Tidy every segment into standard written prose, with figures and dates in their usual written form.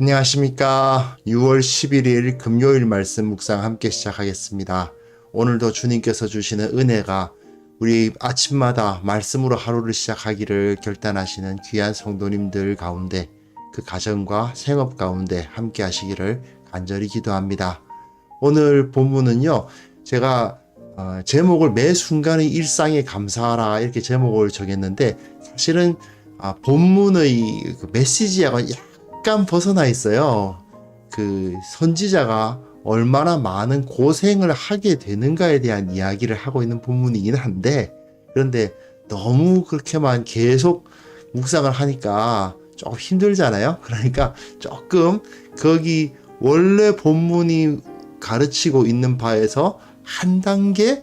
안녕하십니까. 6월 11일 금요일 말씀 묵상 함께 시작하겠습니다. 오늘도 주님께서 주시는 은혜가 우리 아침마다 말씀으로 하루를 시작하기를 결단하시는 귀한 성도님들 가운데 그 가정과 생업 가운데 함께 하시기를 간절히 기도합니다. 오늘 본문은요, 제가 제목을 매 순간의 일상에 감사하라 이렇게 제목을 정했는데 사실은 본문의 그 메시지하고 약간 벗어나 있어요. 그 선지자가 얼마나 많은 고생을 하게 되는가에 대한 이야기를 하고 있는 본문이긴 한데, 그런데 너무 그렇게만 계속 묵상을 하니까 조금 힘들잖아요. 그러니까 조금 거기 원래 본문이 가르치고 있는 바에서 한 단계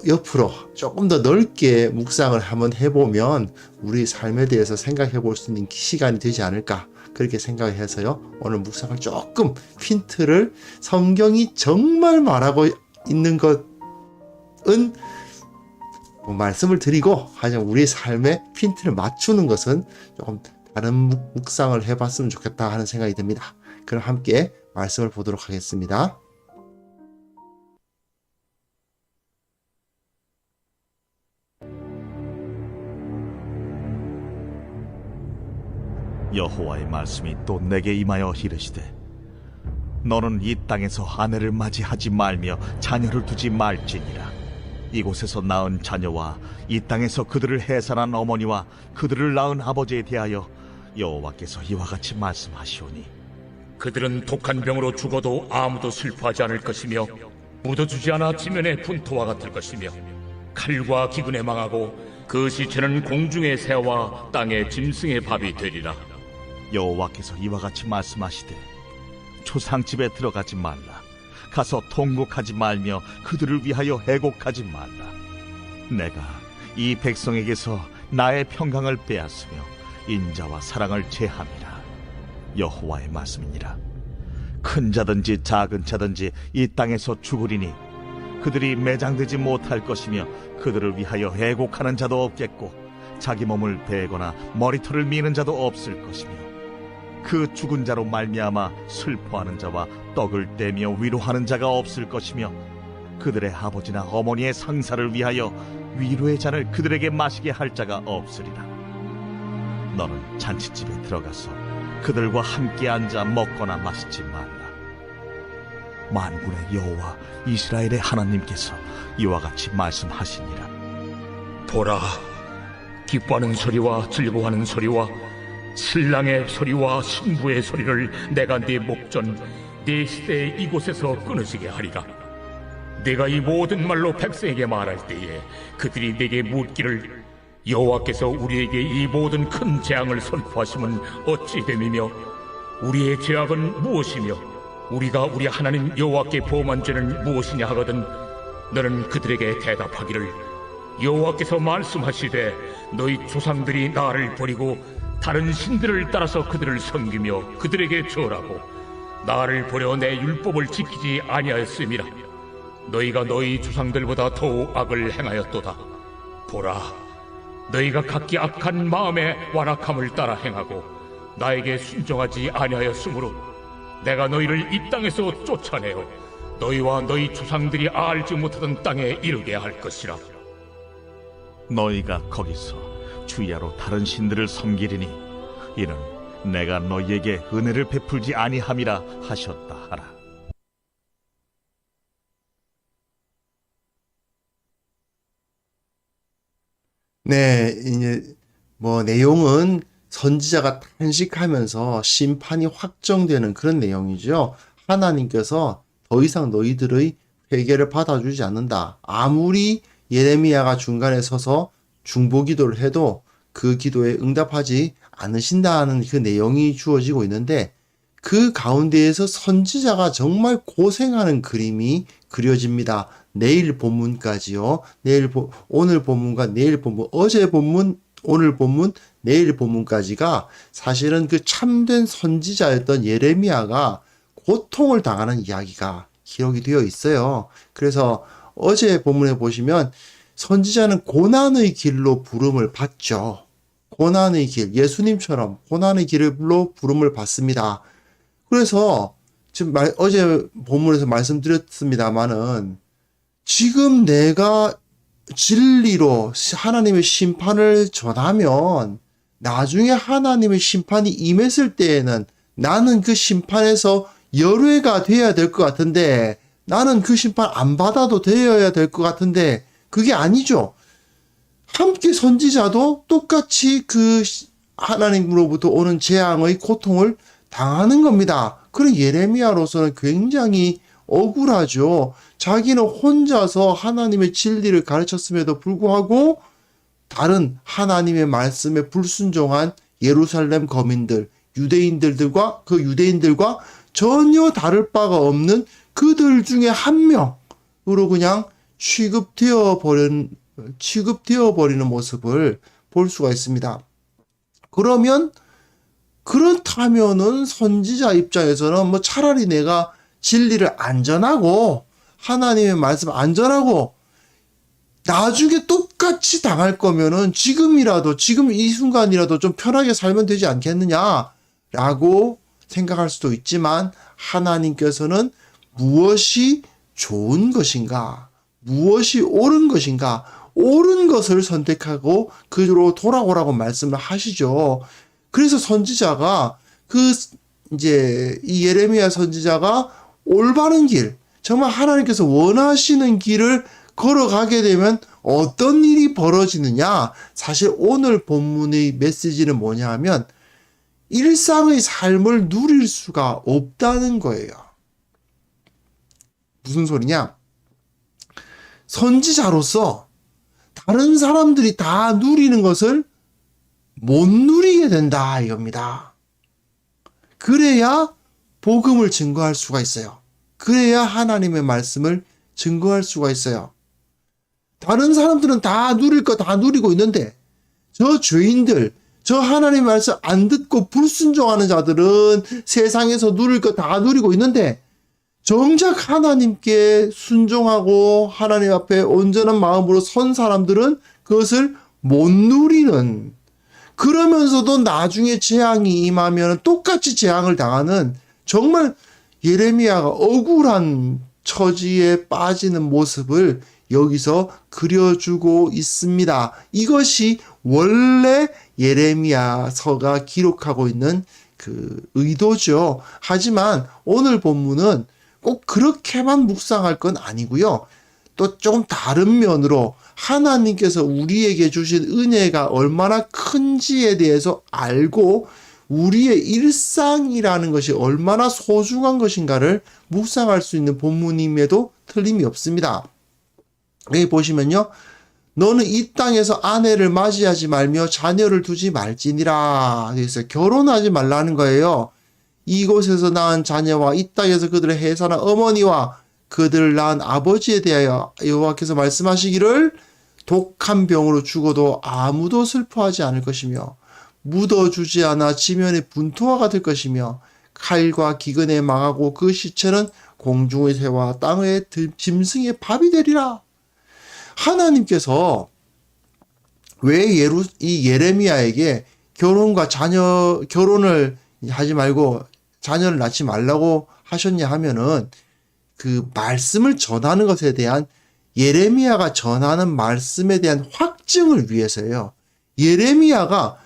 옆으로 조금 더 넓게 묵상을 한번 해보면 우리 삶에 대해서 생각해 볼 수 있는 시간이 되지 않을까, 그렇게 생각을 해서요, 오늘 묵상을 조금 핀트를 성경이 정말 말하고 있는 것은 말씀을 드리고, 하지만 우리 삶에 핀트를 맞추는 것은 조금 다른 묵상을 해봤으면 좋겠다 하는 생각이 듭니다. 그럼 함께 말씀을 보도록 하겠습니다. 여호와의 말씀이 또 내게 임하여 이르시되, 너는 이 땅에서 아내를 맞이하지 말며 자녀를 두지 말지니라. 이곳에서 낳은 자녀와 이 땅에서 그들을 해산한 어머니와 그들을 낳은 아버지에 대하여 여호와께서 이와 같이 말씀하시오니, 그들은 독한 병으로 죽어도 아무도 슬퍼하지 않을 것이며 묻어주지 않아 지면의 분토와 같을 것이며 칼과 기근에 망하고 그 시체는 공중의 새와 땅의 짐승의 밥이 되리라. 여호와께서 이와 같이 말씀하시되, 초상집에 들어가지 말라. 가서 통곡하지 말며 그들을 위하여 애곡하지 말라. 내가 이 백성에게서 나의 평강을 빼앗으며 인자와 사랑을 제함이라. 여호와의 말씀이니라. 큰 자든지 작은 자든지 이 땅에서 죽으리니 그들이 매장되지 못할 것이며 그들을 위하여 애곡하는 자도 없겠고 자기 몸을 베거나 머리털을 미는 자도 없을 것이며 그 죽은 자로 말미암아 슬퍼하는 자와 떡을 떼며 위로하는 자가 없을 것이며 그들의 아버지나 어머니의 상사를 위하여 위로의 잔을 그들에게 마시게 할 자가 없으리라. 너는 잔치집에 들어가서 그들과 함께 앉아 먹거나 마시지 말라. 만군의 여호와 이스라엘의 하나님께서 이와 같이 말씀하시니라. 보라, 기뻐하는 소리와 즐거워하는 소리와 신랑의 소리와 신부의 소리를 내가 네 목전 네 시대에 이곳에서 끊어지게 하리라. 내가 이 모든 말로 백성에게 말할 때에 그들이 내게 묻기를, 여호와께서 우리에게 이 모든 큰 재앙을 선포하심은 어찌 됨이며 우리의 죄악은 무엇이며 우리가 우리 하나님 여호와께 범한 죄는 무엇이냐 하거든, 너는 그들에게 대답하기를, 여호와께서 말씀하시되 너희 조상들이 나를 버리고 다른 신들을 따라서 그들을 섬기며 그들에게 절하고 나를 버려 내 율법을 지키지 아니하였음이라. 너희가 너희 조상들보다 더욱 악을 행하였도다. 보라, 너희가 각기 악한 마음에 완악함을 따라 행하고 나에게 순종하지 아니하였으므로 내가 너희를 이 땅에서 쫓아내어 너희와 너희 조상들이 알지 못하던 땅에 이르게 할 것이라. 너희가 거기서 주야로 다른 신들을 섬기리니 이는 내가 너희에게 은혜를 베풀지 아니함이라 하셨다 하라. 네, 이제 내용은 선지자가 탄식하면서 심판이 확정되는 그런 내용이죠. 하나님께서 더 이상 너희들의 회개를 받아주지 않는다. 아무리 예레미야가 중간에 서서 중보기도를 해도 그 기도에 응답하지 않으신다는 그 내용이 주어지고 있는데, 그 가운데에서 선지자가 정말 고생하는 그림이 그려집니다. 내일 본문까지요. 오늘 본문과 내일 본문, 어제 본문, 오늘 본문, 내일 본문까지가 사실은 그 참된 선지자였던 예레미야가 고통을 당하는 이야기가 기록이 되어 있어요. 그래서 어제 본문에 보시면 선지자는 고난의 길로 부름을 받죠. 고난의 길, 예수님처럼 고난의 길로 부름을 받습니다. 그래서 지금 어제 본문에서 말씀드렸습니다마는 지금 내가 진리로 하나님의 심판을 전하면 나중에 하나님의 심판이 임했을 때에는 나는 그 심판에서 열외가 되어야 될 것 같은데, 나는 그 심판 안 받아도 되어야 될 것 같은데 그게 아니죠. 함께 선지자도 똑같이 그 하나님으로부터 오는 재앙의 고통을 당하는 겁니다. 그런 예레미야로서는 굉장히 억울하죠. 자기는 혼자서 하나님의 진리를 가르쳤음에도 불구하고 다른 하나님의 말씀에 불순종한 예루살렘 거민들, 유대인들과 전혀 다를 바가 없는 그들 중에 한 명으로 그냥 취급되어 버리는 모습을 볼 수가 있습니다. 그렇다면은 선지자 입장에서는 뭐 차라리 내가 진리를 안전하고 하나님의 말씀 안전하고 나중에 똑같이 당할 거면은 지금 이 순간이라도 좀 편하게 살면 되지 않겠느냐라고 생각할 수도 있지만, 하나님께서는 무엇이 좋은 것인가, 무엇이 옳은 것인가, 옳은 것을 선택하고 그로 돌아오라고 말씀을 하시죠. 그래서 선지자가 이 예레미야 선지자가 올바른 길, 정말 하나님께서 원하시는 길을 걸어가게 되면 어떤 일이 벌어지느냐? 사실 오늘 본문의 메시지는 뭐냐 하면 일상의 삶을 누릴 수가 없다는 거예요. 무슨 소리냐? 선지자로서 다른 사람들이 다 누리는 것을 못 누리게 된다 이겁니다. 그래야 복음을 증거할 수가 있어요. 그래야 하나님의 말씀을 증거할 수가 있어요. 다른 사람들은 다 누릴 거 다 누리고 있는데 저 죄인들, 저 하나님의 말씀 안 듣고 불순종하는 자들은 세상에서 누릴 거 다 누리고 있는데 정작 하나님께 순종하고 하나님 앞에 온전한 마음으로 선 사람들은 그것을 못 누리는, 그러면서도 나중에 재앙이 임하면 똑같이 재앙을 당하는 정말 예레미야가 억울한 처지에 빠지는 모습을 여기서 그려주고 있습니다. 이것이 원래 예레미야서가 기록하고 있는 그 의도죠. 하지만 오늘 본문은 꼭 그렇게만 묵상할 건 아니고요. 또 조금 다른 면으로 하나님께서 우리에게 주신 은혜가 얼마나 큰지에 대해서 알고 우리의 일상이라는 것이 얼마나 소중한 것인가를 묵상할 수 있는 본문임에도 틀림이 없습니다. 여기 보시면요. 너는 이 땅에서 아내를 맞이하지 말며 자녀를 두지 말지니라 되어 있어요. 결혼하지 말라는 거예요. 이곳에서 낳은 자녀와 이 땅에서 그들을 해산한 어머니와 그들을 낳은 아버지에 대하여 여호와께서 말씀하시기를 독한 병으로 죽어도 아무도 슬퍼하지 않을 것이며 묻어주지 않아 지면에 분투화가 될 것이며 칼과 기근에 망하고 그 시체는 공중의 새와 땅의 짐승의 밥이 되리라. 하나님께서 왜 이 예레미야에게 결혼을 하지 말고 자녀를 낳지 말라고 하셨냐 하면은 그 말씀을 전하는 것에 대한 예레미야가 전하는 말씀에 대한 확증을 위해서예요. 예레미야가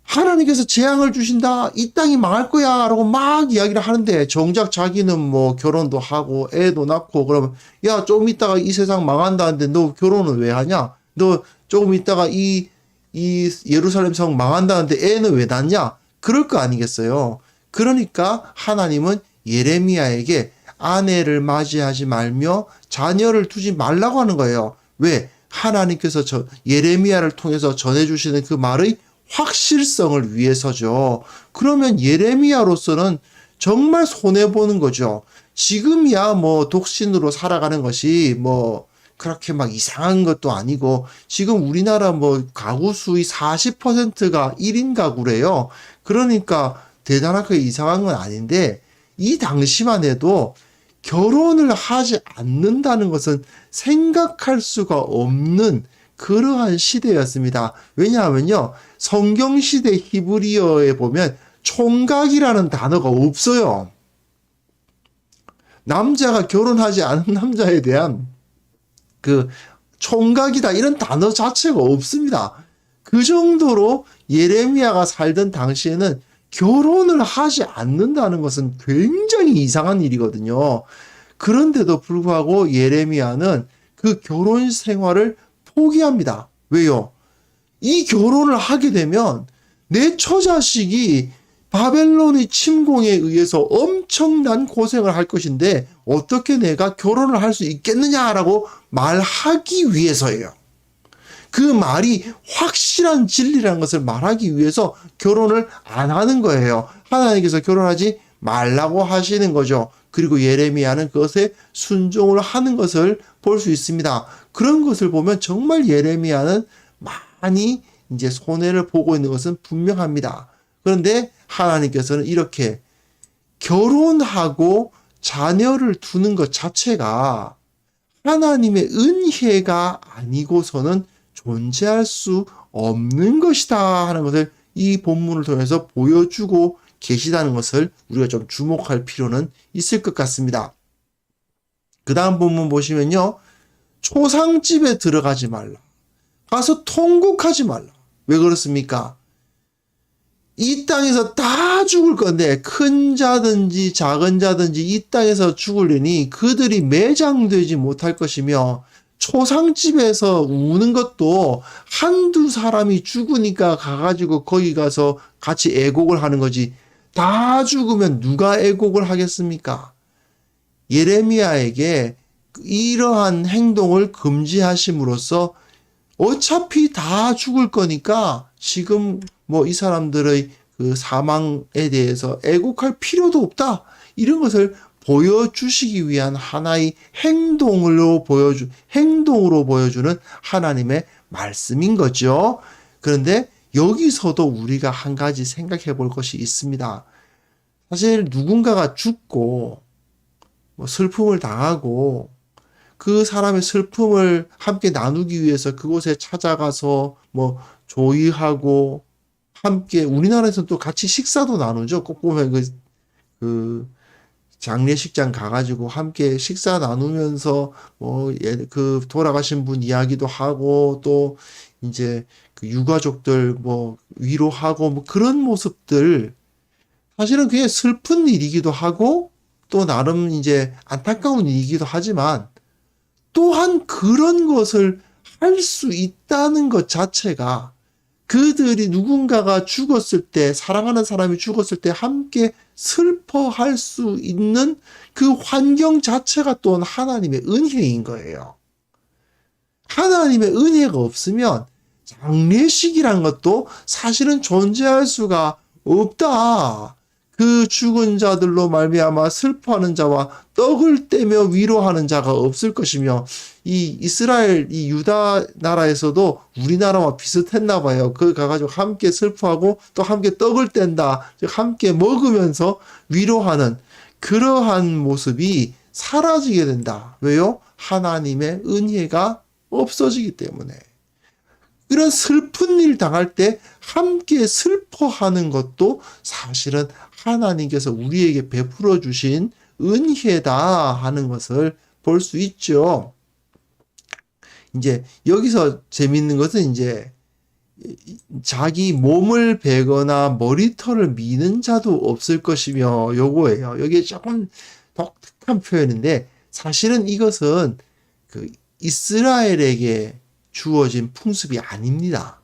하나님께서 재앙을 주신다, 이 땅이 망할 거야 라고 막 이야기를 하는데 정작 자기는 뭐 결혼도 하고 애도 낳고 그러면 야 조금 있다가 이 세상 망한다는데 너 결혼은 왜 하냐? 너 조금 있다가 이 예루살렘 성 망한다는데 애는 왜 낳냐? 그럴 거 아니겠어요. 그러니까 하나님은 예레미야에게 아내를 맞이하지 말며 자녀를 두지 말라고 하는 거예요. 왜? 하나님께서 예레미야를 통해서 전해주시는 그 말의 확실성을 위해서죠. 그러면 예레미야로서는 정말 손해보는 거죠. 지금이야 뭐 독신으로 살아가는 것이 뭐 그렇게 막 이상한 것도 아니고 지금 우리나라 뭐 가구 수의 40%가 1인 가구래요. 그러니까 대단하게 이상한 건 아닌데 이 당시만 해도 결혼을 하지 않는다는 것은 생각할 수가 없는 그러한 시대였습니다. 왜냐하면요. 성경시대 히브리어에 보면 총각이라는 단어가 없어요. 남자가 결혼하지 않은 남자에 대한 그 총각이다 이런 단어 자체가 없습니다. 그 정도로 예레미야가 살던 당시에는 결혼을 하지 않는다는 것은 굉장히 이상한 일이거든요. 그런데도 불구하고 예레미야는 그 결혼 생활을 포기합니다. 왜요? 이 결혼을 하게 되면 내 처자식이 바벨론의 침공에 의해서 엄청난 고생을 할 것인데 어떻게 내가 결혼을 할 수 있겠느냐라고 말하기 위해서예요. 그 말이 확실한 진리라는 것을 말하기 위해서 결혼을 안 하는 거예요. 하나님께서 결혼하지 말라고 하시는 거죠. 그리고 예레미야는 그것에 순종을 하는 것을 볼 수 있습니다. 그런 것을 보면 정말 예레미야는 많이 이제 손해를 보고 있는 것은 분명합니다. 그런데 하나님께서는 이렇게 결혼하고 자녀를 두는 것 자체가 하나님의 은혜가 아니고서는 존재할 수 없는 것이다 하는 것을 이 본문을 통해서 보여주고 계시다는 것을 우리가 좀 주목할 필요는 있을 것 같습니다. 그 다음 본문 보시면요. 초상집에 들어가지 말라. 가서 통곡하지 말라. 왜 그렇습니까? 이 땅에서 다 죽을 건데 큰 자든지 작은 자든지 이 땅에서 죽으려니 그들이 매장되지 못할 것이며 초상집에서 우는 것도 한두 사람이 죽으니까 가가지고 거기 가서 같이 애곡을 하는 거지 다 죽으면 누가 애곡을 하겠습니까? 예레미야에게 이러한 행동을 금지하심으로써 어차피 다 죽을 거니까 지금 뭐 이 사람들의 그 사망에 대해서 애곡할 필요도 없다. 이런 것을 보여주시기 위한 하나의 행동으로 보여주는 하나님의 말씀인 거죠. 그런데 여기서도 우리가 한 가지 생각해 볼 것이 있습니다. 사실 누군가가 죽고 뭐 슬픔을 당하고 그 사람의 슬픔을 함께 나누기 위해서 그곳에 찾아가서 뭐 조의하고 함께 우리나라에서는 또 같이 식사도 나누죠. 꼭 보면 그 장례식장 가가지고 함께 식사 나누면서 뭐 그 돌아가신 분 이야기도 하고 또 이제 그 유가족들 뭐 위로하고 뭐 그런 모습들 사실은 그게 슬픈 일이기도 하고 또 나름 이제 안타까운 일이기도 하지만 또한 그런 것을 할 수 있다는 것 자체가 그들이 누군가가 죽었을 때, 사랑하는 사람이 죽었을 때 함께 슬퍼할 수 있는 그 환경 자체가 또한 하나님의 은혜인 거예요. 하나님의 은혜가 없으면 장례식이란 것도 사실은 존재할 수가 없다. 그 죽은 자들로 말미암아 슬퍼하는 자와 떡을 떼며 위로하는 자가 없을 것이며 이 이스라엘 이 유다 나라에서도 우리나라와 비슷했나 봐요. 그 가가지고 함께 슬퍼하고 또 함께 떡을 뗀다. 즉 함께 먹으면서 위로하는 그러한 모습이 사라지게 된다. 왜요? 하나님의 은혜가 없어지기 때문에. 이런 슬픈 일 당할 때 함께 슬퍼하는 것도 사실은 하나님께서 우리에게 베풀어 주신 은혜다 하는 것을 볼 수 있죠. 이제 여기서 재밌는 것은 이제 자기 몸을 베거나 머리털을 미는 자도 없을 것이며 요거예요. 여기에 조금 독특한 표현인데 사실은 이것은 그 이스라엘에게 주어진 풍습이 아닙니다.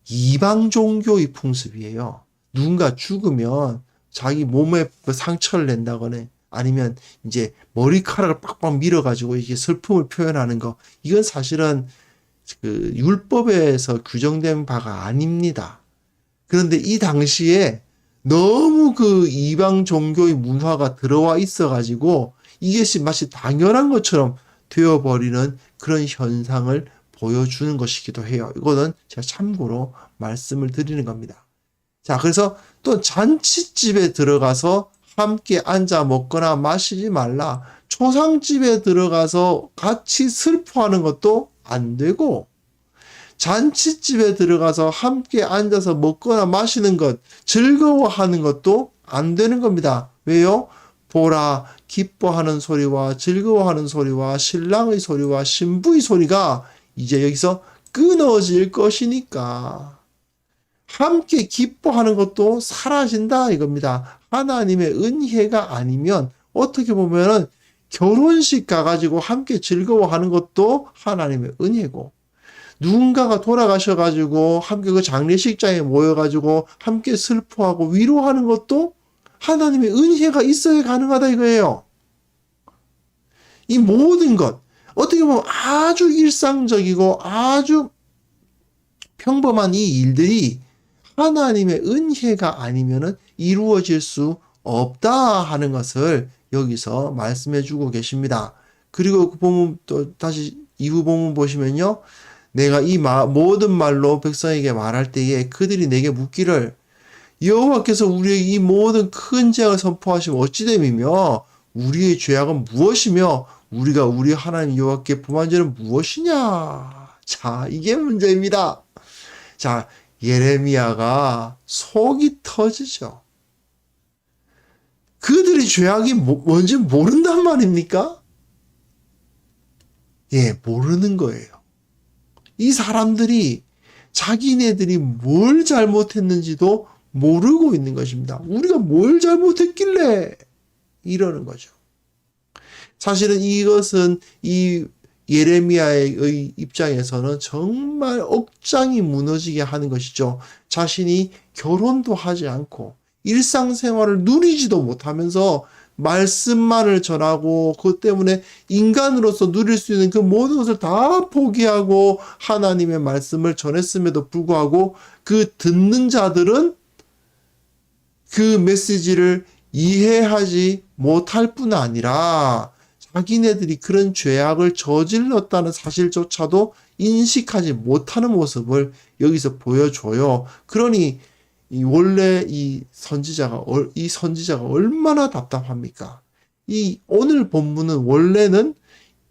이방 종교의 풍습이에요. 누군가 죽으면 자기 몸에 상처를 낸다거나 아니면 이제 머리카락을 빡빡 밀어가지고 이게 슬픔을 표현하는 거 이건 사실은 그 율법에서 규정된 바가 아닙니다. 그런데 이 당시에 너무 그 이방 종교의 문화가 들어와 있어가지고 이것이 마치 당연한 것처럼 되어버리는 그런 현상을 보여주는 것이기도 해요. 이거는 제가 참고로 말씀을 드리는 겁니다. 자, 그래서 또 잔치집에 들어가서 함께 앉아 먹거나 마시지 말라. 초상집에 들어가서 같이 슬퍼하는 것도 안 되고 잔치집에 들어가서 함께 앉아서 먹거나 마시는 것, 즐거워하는 것도 안 되는 겁니다. 왜요? 보라, 기뻐하는 소리와 즐거워하는 소리와 신랑의 소리와 신부의 소리가 이제 여기서 끊어질 것이니까. 함께 기뻐하는 것도 사라진다 이겁니다. 하나님의 은혜가 아니면 어떻게 보면은 결혼식 가가지고 함께 즐거워하는 것도 하나님의 은혜고, 누군가가 돌아가셔가지고 함께 그 장례식장에 모여가지고 함께 슬퍼하고 위로하는 것도 하나님의 은혜가 있어야 가능하다 이거예요. 이 모든 것, 어떻게 보면 아주 일상적이고 아주 평범한 이 일들이 하나님의 은혜가 아니면은 이루어질 수 없다 하는 것을 여기서 말씀해 주고 계십니다. 그리고 그 본문 또 다시 이후 본문 보시면요. 내가 이 모든 말로 백성에게 말할 때에 그들이 내게 묻기를 여호와께서 우리에게 이 모든 큰 죄악을 선포하시면 어찌 됨이며 우리의 죄악은 무엇이며 우리가 우리 하나님 여호와께 범한 죄는 무엇이냐. 자, 이게 문제입니다. 자, 예레미야가 속이 터지죠. 그들이 죄악이 뭔지 모른단 말입니까? 예, 모르는 거예요. 이 사람들이 자기네들이 뭘 잘못했는지도 모르고 있는 것입니다. 우리가 뭘 잘못했길래 이러는 거죠. 사실은 이것은 이 예레미야의 입장에서는 정말 억장이 무너지게 하는 것이죠. 자신이 결혼도 하지 않고 일상생활을 누리지도 못하면서 말씀만을 전하고 그것 때문에 인간으로서 누릴 수 있는 그 모든 것을 다 포기하고 하나님의 말씀을 전했음에도 불구하고 그 듣는 자들은 그 메시지를 이해하지 못할 뿐 아니라 자기네들이 그런 죄악을 저질렀다는 사실조차도 인식하지 못하는 모습을 여기서 보여줘요. 그러니 원래 이 선지자가 얼마나 답답합니까? 이 오늘 본문은 원래는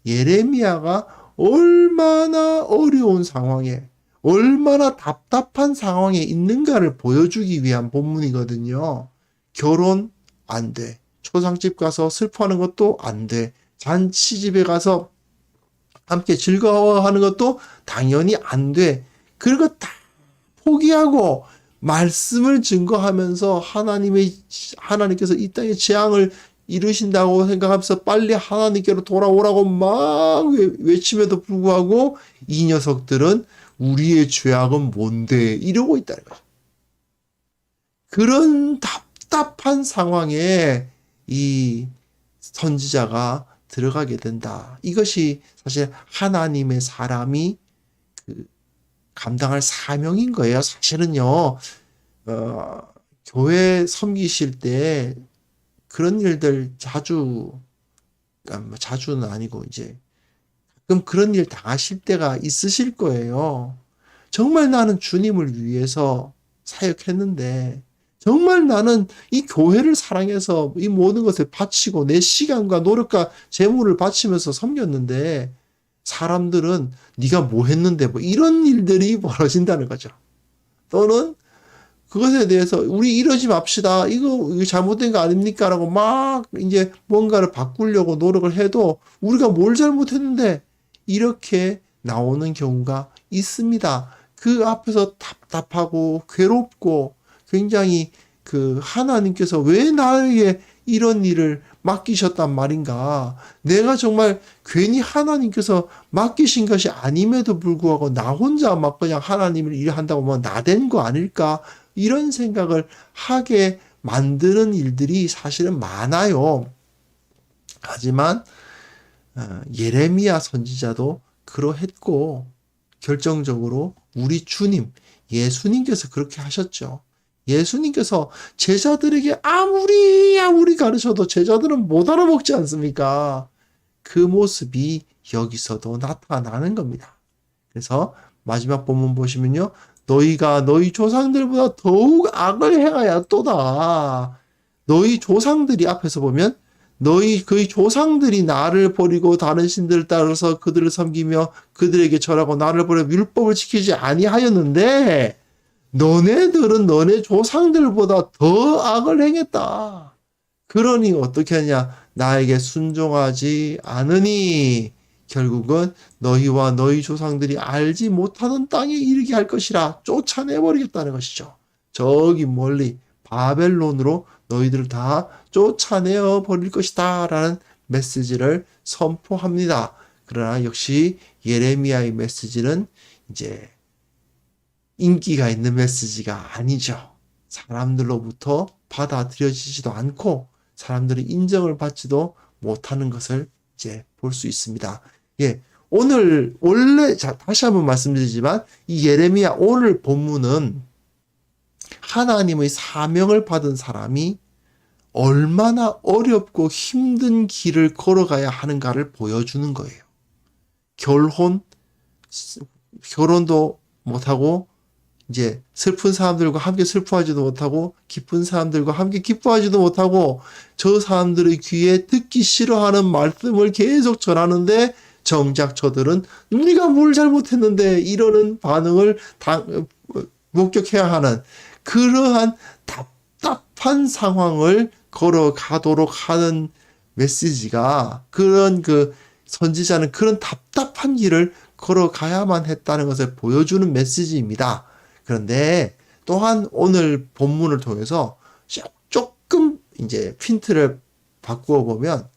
예레미야가 얼마나 어려운 상황에, 얼마나 답답한 상황에 있는가를 보여주기 위한 본문이거든요. 결혼 안 돼. 초상집 가서 슬퍼하는 것도 안 돼. 잔치집에 가서 함께 즐거워하는 것도 당연히 안 돼. 그리고 다 포기하고 말씀을 증거하면서 하나님께서 이 땅에 재앙을 이루신다고 생각하면서 빨리 하나님께로 돌아오라고 막 외침에도 불구하고 이 녀석들은 우리의 죄악은 뭔데 이러고 있다는 거죠. 그런 답답한 상황에 이 선지자가 들어가게 된다. 이것이 사실 하나님의 사람이 감당할 사명인 거예요. 사실은요, 교회 섬기실 때 그런 일들 자주는 아니고 이제 가끔 그런 일 당하실 때가 있으실 거예요. 정말 나는 주님을 위해서 사역했는데 정말 나는 이 교회를 사랑해서 이 모든 것을 바치고 내 시간과 노력과 재물을 바치면서 섬겼는데 사람들은 네가 뭐 했는데 뭐 이런 일들이 벌어진다는 거죠. 또는 그것에 대해서 우리 이러지 맙시다. 이거 잘못된 거 아닙니까? 라고 막 이제 뭔가를 바꾸려고 노력을 해도 우리가 뭘 잘못했는데 이렇게 나오는 경우가 있습니다. 그 앞에서 답답하고 괴롭고 굉장히 하나님께서 왜 나에게 이런 일을 맡기셨단 말인가. 내가 정말 괜히 하나님께서 맡기신 것이 아님에도 불구하고 나 혼자 막 그냥 하나님을 일한다고 하면 나된 거 아닐까. 이런 생각을 하게 만드는 일들이 사실은 많아요. 하지만 예레미야 선지자도 그러했고 결정적으로 우리 주님 예수님께서 그렇게 하셨죠. 예수님께서 제자들에게 아무리 가르쳐도 제자들은 못 알아먹지 않습니까? 그 모습이 여기서도 나타나는 겁니다. 그래서 마지막 본문 보시면요. 너희가 너희 조상들보다 더욱 악을 행하였도다. 너희 조상들이 앞에서 보면 그의 조상들이 나를 버리고 다른 신들을 따라서 그들을 섬기며 그들에게 절하고 나를 버려 율법을 지키지 아니하였는데 너네들은 너네 조상들보다 더 악을 행했다. 그러니 어떻게 하냐? 나에게 순종하지 않으니 결국은 너희와 너희 조상들이 알지 못하는 땅에 이르게 할 것이라 쫓아내버리겠다는 것이죠. 저기 멀리 바벨론으로 너희들을 다 쫓아내어 버릴 것이다 라는 메시지를 선포합니다. 그러나 역시 예레미야의 메시지는 이제 인기가 있는 메시지가 아니죠. 사람들로부터 받아들여지지도 않고 사람들의 인정을 받지도 못하는 것을 이제 볼 수 있습니다. 예. 다시 한번 말씀드리지만 이 예레미야 오늘 본문은 하나님의 사명을 받은 사람이 얼마나 어렵고 힘든 길을 걸어가야 하는가를 보여주는 거예요. 결혼도 못하고 이제 슬픈 사람들과 함께 슬퍼하지도 못하고 기쁜 사람들과 함께 기뻐하지도 못하고 저 사람들의 귀에 듣기 싫어하는 말씀을 계속 전하는데 정작 저들은 우리가 뭘 잘못했는데 이러는 반응을 목격해야 하는 그러한 답답한 상황을 걸어가도록 하는 메시지가 그런 선지자는 그런 답답한 길을 걸어가야만 했다는 것을 보여주는 메시지입니다. 그런데 또한 오늘 본문을 통해서 조금 이제 핀트를 바꾸어 보면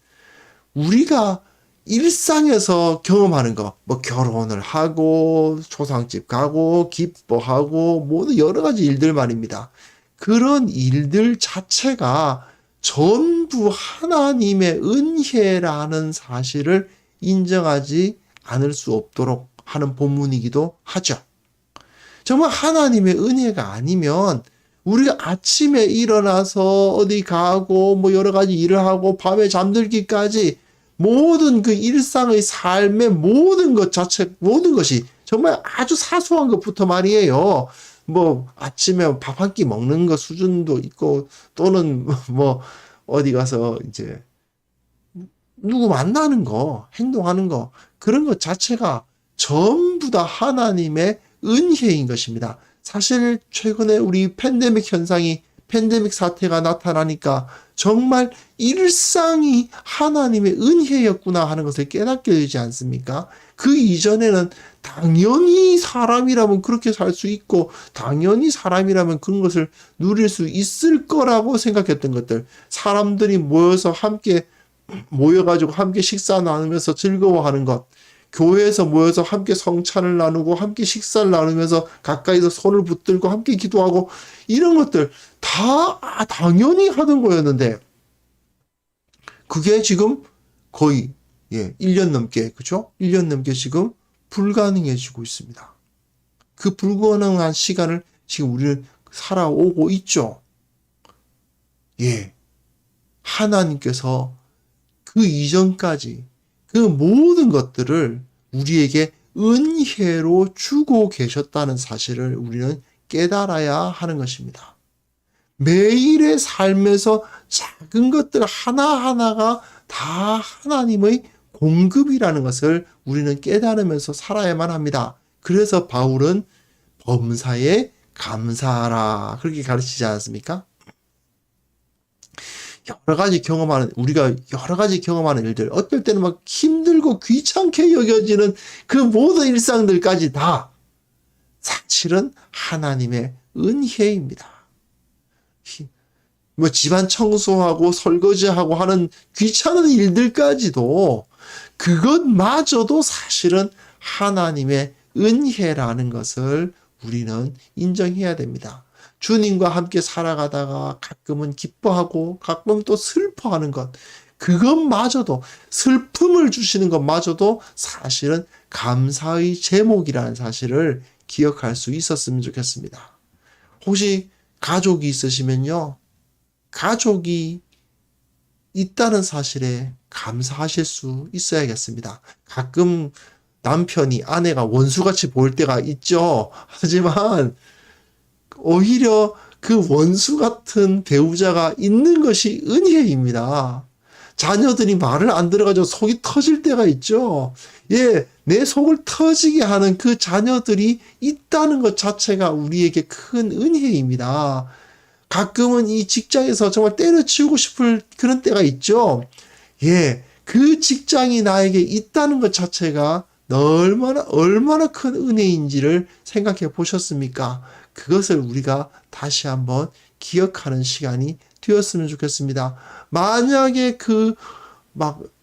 우리가 일상에서 경험하는 거, 뭐 결혼을 하고 초상집 가고 기뻐하고 모든 여러 가지 일들 말입니다. 그런 일들 자체가 전부 하나님의 은혜라는 사실을 인정하지 않을 수 없도록 하는 본문이기도 하죠. 정말 하나님의 은혜가 아니면 우리가 아침에 일어나서 어디 가고 뭐 여러 가지 일을 하고 밤에 잠들기까지 모든 그 일상의 삶의 모든 것 자체, 모든 것이 정말 아주 사소한 것부터 말이에요. 뭐 아침에 밥 한 끼 먹는 것 수준도 있고 또는 뭐 어디 가서 이제 누구 만나는 거, 행동하는 거 그런 것 자체가 전부 다 하나님의 은혜인 것입니다. 사실 최근에 우리 팬데믹 사태가 나타나니까 정말 일상이 하나님의 은혜였구나 하는 것을 깨닫게 되지 않습니까? 그 이전에는 당연히 사람이라면 그렇게 살 수 있고 당연히 사람이라면 그런 것을 누릴 수 있을 거라고 생각했던 것들, 사람들이 모여가지고 함께 식사 나누면서 즐거워하는 것, 교회에서 모여서 함께 성찬을 나누고 함께 식사를 나누면서 가까이서 손을 붙들고 함께 기도하고 이런 것들 다 당연히 하던 거였는데 그게 지금 거의 1년 넘게 그죠? 1년 넘게 지금 불가능해지고 있습니다. 그 불가능한 시간을 지금 우리는 살아오고 있죠. 하나님께서 그 이전까지 그 모든 것들을 우리에게 은혜로 주고 계셨다는 사실을 우리는 깨달아야 하는 것입니다. 매일의 삶에서 작은 것들 하나하나가 다 하나님의 공급이라는 것을 우리는 깨달으면서 살아야만 합니다. 그래서 바울은 범사에 감사하라 그렇게 가르치지 않았습니까? 우리가 여러 가지 경험하는 일들, 어떨 때는 막 힘들고 귀찮게 여겨지는 그 모든 일상들까지 다 사실은 하나님의 은혜입니다. 뭐 집안 청소하고 설거지하고 하는 귀찮은 일들까지도 그것마저도 사실은 하나님의 은혜라는 것을 우리는 인정해야 됩니다. 주님과 함께 살아가다가 가끔은 기뻐하고 가끔은 또 슬퍼하는 것, 그것마저도 슬픔을 주시는 것마저도 사실은 감사의 제목이라는 사실을 기억할 수 있었으면 좋겠습니다. 혹시 가족이 있으시면요, 가족이 있다는 사실에 감사하실 수 있어야겠습니다. 가끔 남편이 아내가 원수같이 보일 때가 있죠. 하지만 오히려 그 원수 같은 배우자가 있는 것이 은혜입니다. 자녀들이 말을 안 들어가지고 속이 터질 때가 있죠. 예, 내 속을 터지게 하는 그 자녀들이 있다는 것 자체가 우리에게 큰 은혜입니다. 가끔은 이 직장에서 정말 때려치우고 싶을 그런 때가 있죠. 예, 그 직장이 나에게 있다는 것 자체가 얼마나 큰 은혜인지를 생각해 보셨습니까? 그것을 우리가 다시 한번 기억하는 시간이 되었으면 좋겠습니다. 만약에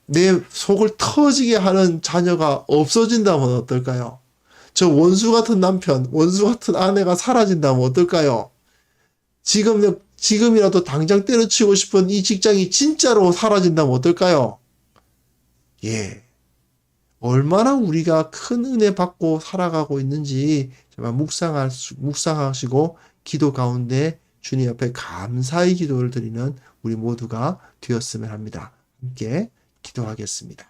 내 속을 터지게 하는 자녀가 없어진다면 어떨까요? 저 원수 같은 남편, 원수 같은 아내가 사라진다면 어떨까요? 지금이라도 당장 때려치우고 싶은 이 직장이 진짜로 사라진다면 어떨까요? 예. 얼마나 우리가 큰 은혜 받고 살아가고 있는지 정말 묵상하시고 기도 가운데 주님 앞에 감사의 기도를 드리는 우리 모두가 되었으면 합니다. 함께 기도하겠습니다.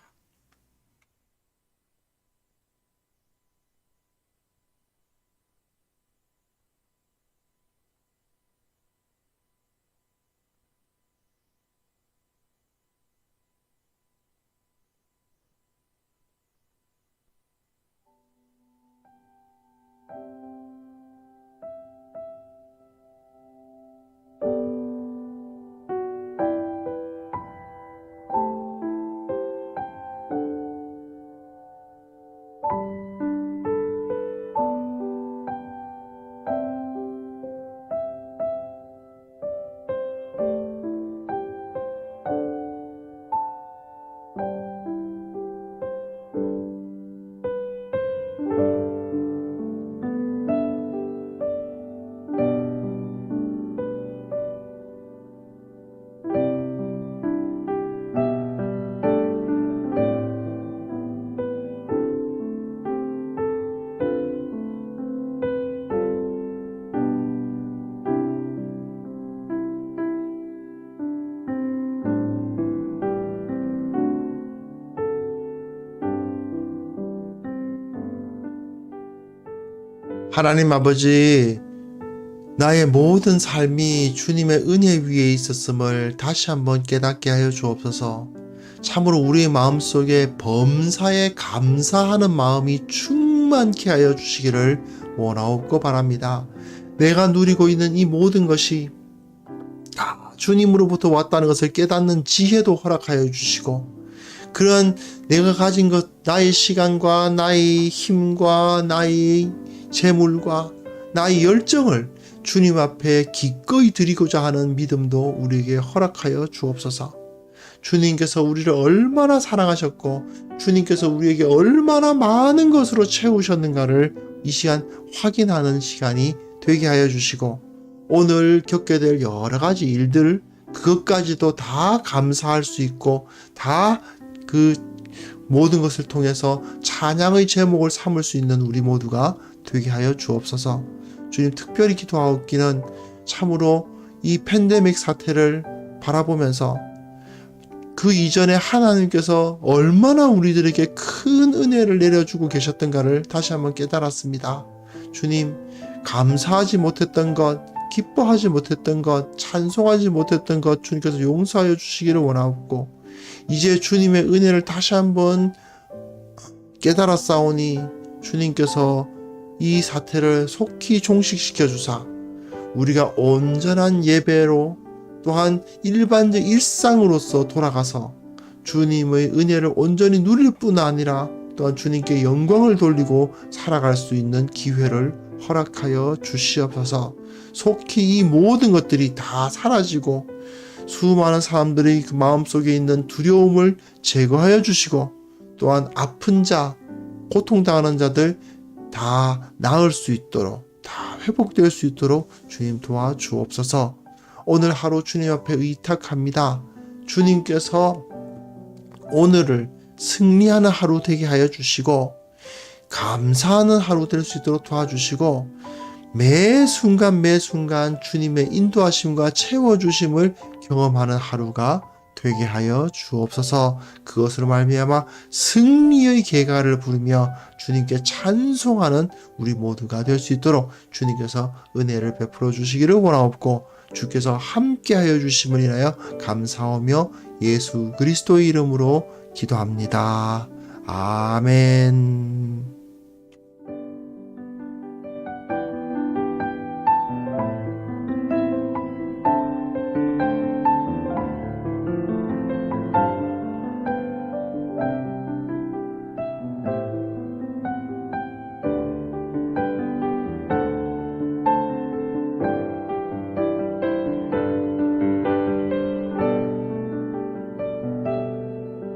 하나님 아버지, 나의 모든 삶이 주님의 은혜 위에 있었음을 다시 한번 깨닫게 하여 주옵소서. 참으로 우리의 마음속에 범사에 감사하는 마음이 충만케 하여 주시기를 원하옵고 바랍니다. 내가 누리고 있는 이 모든 것이 다 주님으로부터 왔다는 것을 깨닫는 지혜도 허락하여 주시고, 그런 내가 가진 것, 나의 시간과 나의 힘과 나의 재물과 나의 열정을 주님 앞에 기꺼이 드리고자 하는 믿음도 우리에게 허락하여 주옵소서. 주님께서 우리를 얼마나 사랑하셨고 주님께서 우리에게 얼마나 많은 것으로 채우셨는가를 이 시간 확인하는 시간이 되게 하여 주시고, 오늘 겪게 될 여러 가지 일들 그것까지도 다 감사할 수 있고 다 그 모든 것을 통해서 찬양의 제목을 삼을 수 있는 우리 모두가 되게 하여 주옵소서. 주님, 특별히 기도하옵기는 참으로 이 팬데믹 사태를 바라보면서 그 이전에 하나님께서 얼마나 우리들에게 큰 은혜를 내려주고 계셨던가를 다시 한번 깨달았습니다. 주님, 감사하지 못했던 것, 기뻐하지 못했던 것, 찬송하지 못했던 것 주님께서 용서하여 주시기를 원하옵고, 이제 주님의 은혜를 다시 한번 깨달았사오니 주님께서 이 사태를 속히 종식시켜 주사 우리가 온전한 예배로 또한 일반적 일상으로서 돌아가서 주님의 은혜를 온전히 누릴 뿐 아니라 또한 주님께 영광을 돌리고 살아갈 수 있는 기회를 허락하여 주시옵소서. 속히 이 모든 것들이 다 사라지고 수많은 사람들의 그 마음속에 있는 두려움을 제거하여 주시고, 또한 아픈 자, 고통당하는 자들 다 나을 수 있도록, 다 회복될 수 있도록 주님 도와주옵소서. 오늘 하루 주님 앞에 의탁합니다. 주님께서 오늘을 승리하는 하루 되게 하여 주시고 감사하는 하루 될 수 있도록 도와주시고, 매 순간 주님의 인도하심과 채워주심을 경험하는 하루가 되게 하여 주옵소서. 그것으로 말미암아 승리의 계가를 부르며 주님께 찬송하는 우리 모두가 될 수 있도록 주님께서 은혜를 베풀어 주시기를 원하옵고, 주께서 함께하여 주심을 인하여 감사하며 예수 그리스도의 이름으로 기도합니다. 아멘.